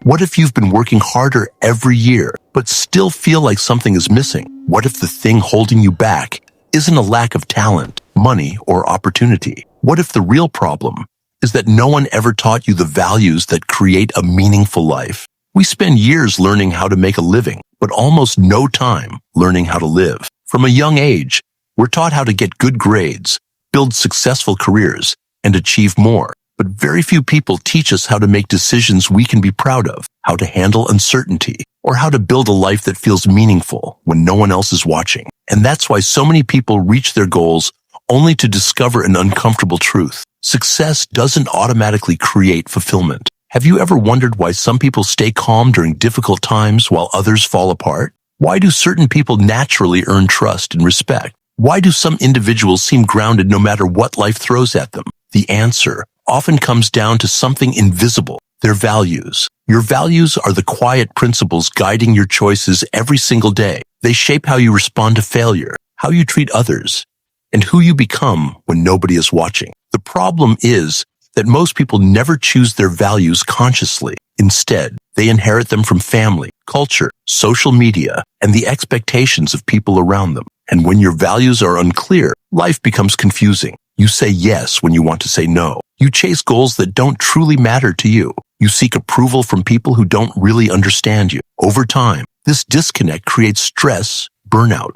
What if you've been working harder every year, but still feel like something is missing? What if the thing holding you back isn't a lack of talent, money, or opportunity? What if the real problem is that no one ever taught you the values that create a meaningful life? We spend years learning how to make a living, but almost no time learning how to live. From a young age, we're taught how to get good grades, build successful careers, and achieve more. But very few people teach us how to make decisions we can be proud of, how to handle uncertainty, or how to build a life that feels meaningful when no one else is watching. And that's why so many people reach their goals only to discover an uncomfortable truth. Success doesn't automatically create fulfillment. Have you ever wondered why some people stay calm during difficult times while others fall apart? Why do certain people naturally earn trust and respect? Why do some individuals seem grounded no matter what life throws at them? The answer often comes down to something invisible: their values. Your values are the quiet principles guiding your choices every single day. They shape how you respond to failure, how you treat others, and who you become when nobody is watching. The problem is that most people never choose their values consciously. Instead, they inherit them from family, culture, social media, and the expectations of people around them. And when your values are unclear, life becomes confusing. You say yes when you want to say no. You chase goals that don't truly matter to you. You seek approval from people who don't really understand you. Over time, this disconnect creates stress, burnout,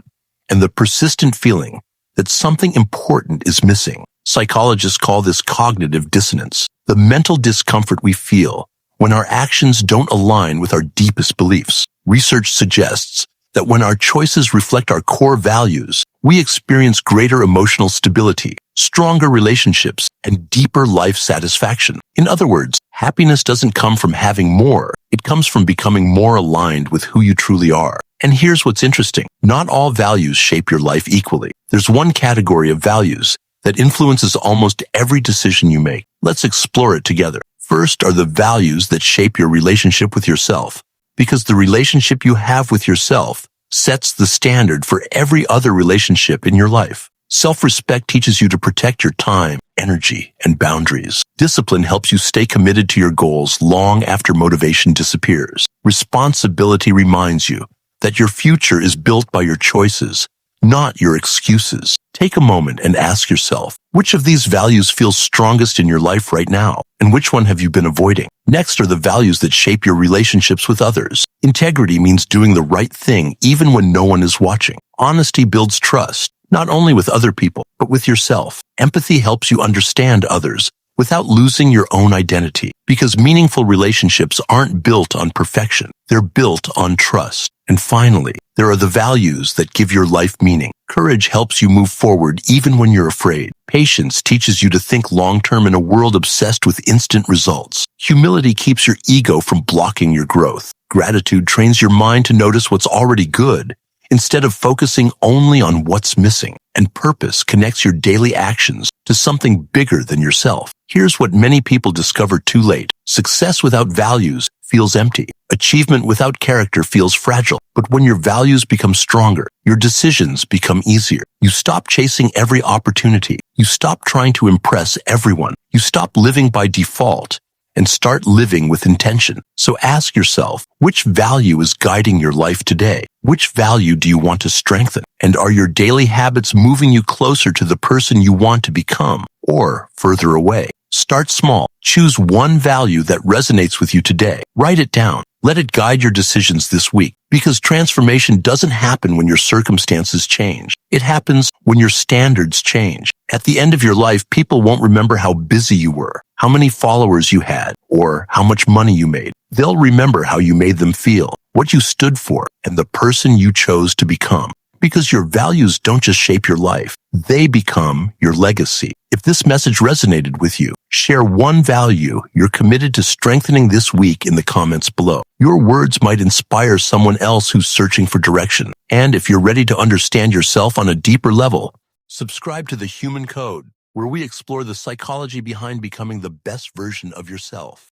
and the persistent feeling that something important is missing. Psychologists call this cognitive dissonance, the mental discomfort we feel when our actions don't align with our deepest beliefs. Research suggests that when our choices reflect our core values, we experience greater emotional stability, stronger relationships, and deeper life satisfaction. In other words, happiness doesn't come from having more. It comes from becoming more aligned with who you truly are. And here's what's interesting. Not all values shape your life equally. There's one category of values that influences almost every decision you make. Let's explore it together. First are the values that shape your relationship with yourself, because the relationship you have with yourself sets the standard for every other relationship in your life. Self-respect teaches you to protect your time, energy, and boundaries. Discipline helps you stay committed to your goals long after motivation disappears. Responsibility reminds you that your future is built by your choices, not your excuses. Take a moment and ask yourself, which of these values feels strongest in your life right now, and which one have you been avoiding? Next are the values that shape your relationships with others. Integrity means doing the right thing even when no one is watching. Honesty builds trust, not only with other people, but with yourself. Empathy helps you understand others without losing your own identity, because meaningful relationships aren't built on perfection. They're built on trust. And finally, there are the values that give your life meaning. Courage helps you move forward even when you're afraid. Patience teaches you to think long-term in a world obsessed with instant results. Humility keeps your ego from blocking your growth. Gratitude trains your mind to notice what's already good instead of focusing only on what's missing. And purpose connects your daily actions to something bigger than yourself. Here's what many people discover too late. Success without values feels empty. Achievement without character feels fragile. But when your values become stronger, your decisions become easier. You stop chasing every opportunity. You stop trying to impress everyone. You stop living by default and start living with intention. So ask yourself, which value is guiding your life today? Which value do you want to strengthen? And are your daily habits moving you closer to the person you want to become, or further away? Start small. Choose one value that resonates with you today. Write it down. Let it guide your decisions this week, because transformation doesn't happen when your circumstances change. It happens when your standards change. At the end of your life, people won't remember how busy you were, how many followers you had, or how much money you made. They'll remember how you made them feel, what you stood for, and the person you chose to become. Because your values don't just shape your life, they become your legacy. If this message resonated with you, share one value you're committed to strengthening this week in the comments below. Your words might inspire someone else who's searching for direction. And if you're ready to understand yourself on a deeper level, subscribe to The Human Code, where we explore the psychology behind becoming the best version of yourself.